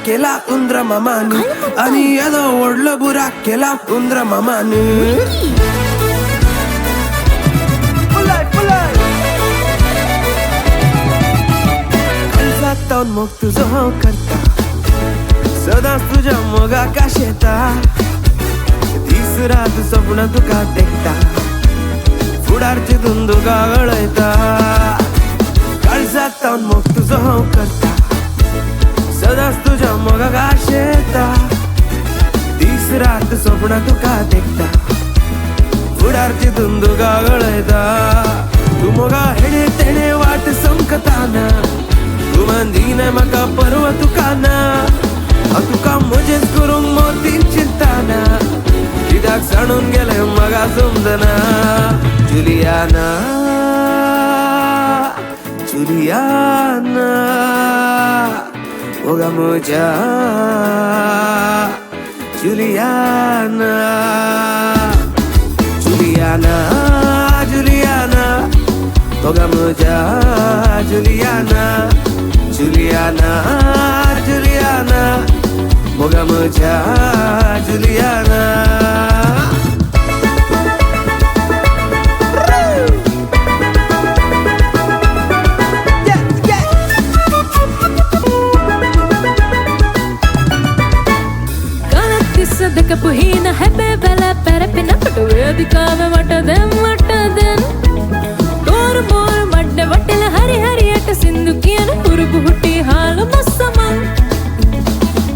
केला उंदर मामानी आणि येदो ओढलं बुरा केला उंदर मामानी जाऊन मग तुझं हो करता सदाच तुझ्या मग आकाश येता तिसरा तू स्वप्न तुका देखता फुडारची धुंदू गावळयता काळजात जाऊन मग तुझं हो करता सदाच तुझ्या मग आकाश येता तिसरा तू स्वप्न तुका देखता फुडारची धुंदू गावळयता तू मगा हेणे तेणे वाट संकताना तू मंदीने मका परवा तुकाना तुका मजेच करून मोती चिंताना कित्याक सांडून गेले मगा समजना जुलियाना जुलियाना मोगा म्हज्या जुलियाना जुलियाना जुलियाना मोगा म्हज्या जुलियाना जुलियाना जुलियाना मोगा म्हज्या Juliana Sadaka puhina hebe bela perapina patu vedikave matadem Tor bor madde vattila hari hari ata sindu kiyana purugu hutti halu massaman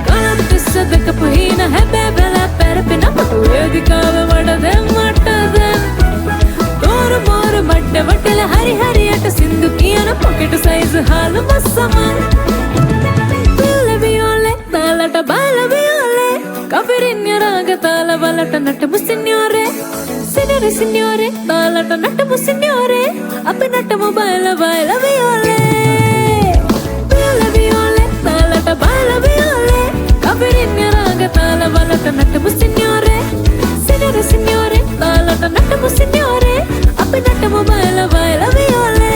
Kalatti sadaka puhina hebe bela perapina patu vedikave matadem Tor bor madde vattila hari hari ata sindu kiyana pocket size halu massaman Bella viole talata bala viole Kafirin raga tala balata natamu signore Signore signore talata natamu signore Appi natamu baila baila viole Baila viole talata baila viole Kafirin raga tala balata natamu signore Signore signore talata natamu signore Appi natamu baila baila viole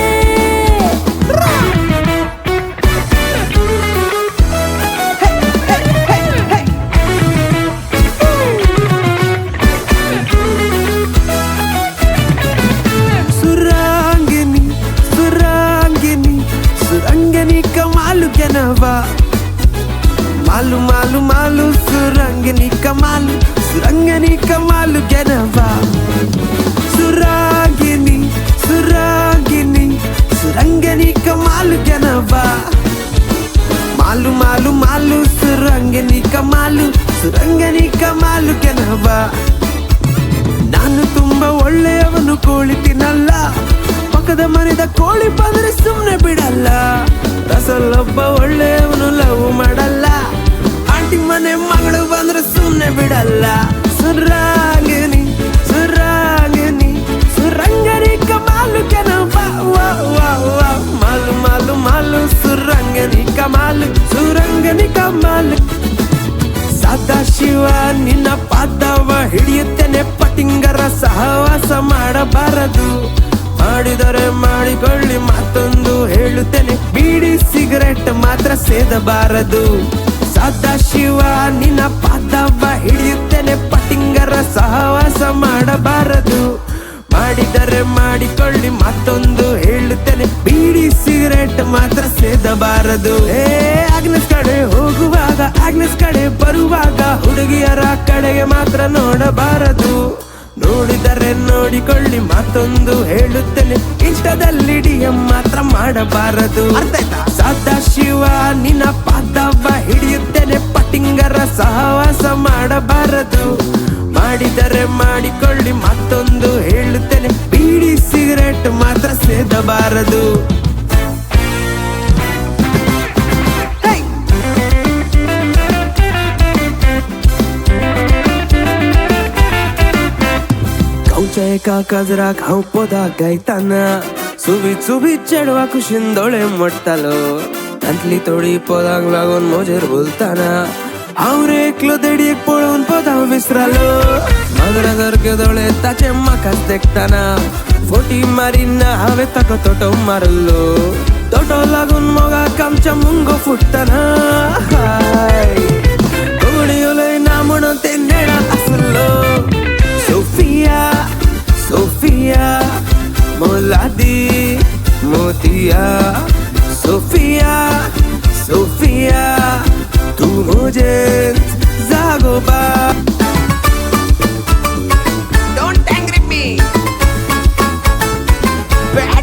Malu malu malu surangani kamalu surangani kamalu genava surangini surangini surangani kamalu genava malu malu malu surangani kamalu genava ನಾನು ತುಂಬಾ ಒಳ್ಳೆಯವನು ಕೋಳಿ ತಿನ್ನಲ್ಲ ಪಕ್ಕದ ಮನೆದ ಕೋಳಿ ಬಂದ್ರೆ ಸುಮ್ಮನೆ ಬಿಡಲ್ಲ ರಸಲ್ಲೊಬ್ಬ ಒಳ್ಳೆಯವನು ಲವ್ ಮಾಡಲ್ಲ ಆಂಟಿ ಮನೆ ಮಗಳು ಬಂದ್ರೆ ಸುಮ್ಮನೆ ಬಿಡಲ್ಲ ಸುರಾಂಗಿನಿ ಸುರಾಂಗಿನಿ ಸುರಂಗನಿ ಕಮಾಲು ಕೆನವ ಮಾಲು ಮಾಲು ಮಾಲು ಸುರಂಗನಿ ಕಮಾಲು ಸುರಂಗನಿ ಕಮಾಲು ಸದಾಶಿವ ನಿನ್ನ ಪಾದವ ಹಿಡಿಯುತ್ತೇನೆ ಪಟಿಂಗರ ಸಹವಾಸ ಮಾಡಬಾರದು ಮಾಡಿದರೆ ಮಾಡಿಕೊಳ್ಳಿ ಮತ್ತೊಂದು ಹೇಳುತ್ತೇನೆ ಬೀಡಿ ಸಿಗರೆಟ್ ಮಾತ್ರ ಸೇದಬಾರದು ಸದಾಶಿವ ನಿನ್ನ ಪಾದವ ಹಿಡಿಯುತ್ತೇನೆ ಪಟಿಂಗರ ಸಹವಾಸ ಮಾಡಬಾರದು ಮಾಡಿದರೆ ಮಾಡಿಕೊಳ್ಳಿ ಮತ್ತೊಂದು ಹೇಳುತ್ತೇನೆ ಬೀಡಿ ಸಿಗರೆಟ್ ಮಾತ್ರ ಸೇದಬಾರದು ಆಗ್ನೆಸ್ ಕಡೆ ಹೋಗುವಾಗ ಆಗ್ನೆಸ್ ಕಡೆ ಬರುವಾಗ ಹುಡುಗಿಯರ ಕಡೆಗೆ ಮಾತ್ರ ನೋಡಬಾರದು ನೋಡಿದರೆ ನೋಡಿಕೊಳ್ಳಿ ಮತ್ತೊಂದು ಹೇಳುತ್ತೇನೆ ಇಷ್ಟದಲ್ಲಿ ಡಿಎಂ ಮಾತ್ರ ಮಾಡಬಾರದು ಸದಾಶಿವ ನಿನ್ನ ಪಾದವ ಹಿಡಿಯುತ್ತೇನೆ ಪಟಿಂಗರ ಸಹವಾಸ ಮಾಡಬಾರದು ಮಾಡಿದರೆ ಮಾಡಿಕೊಳ್ಳಿ ಮತ್ತೊಂದು ಹೇಳುತ್ತೇನೆ ಬೀಡಿ ಸಿಗರೆಟ್ ಮಾತ್ರ ಸೇದಬಾರದು का कजरा खाऊ पोदा गायताना सुबीत सुबीत चेडवा कुशीन दोळे मोडतालो तांतली तोडी पोदाक लागून मोजेर बोलताना हांव रे एकलो देडीक पळोवन पोदा विसरालो मागरा सारके दोळे ताचे म्हाकाच देखताना फोटी मारीन हांवें ताका तोटो मारलो तोटो लागून मोगाक आमच्या मुंगो फुटताना मोतिया मोलादी मोतिया सोफिया सोफिया तू मुझे जागोबा Don't angry me. Bad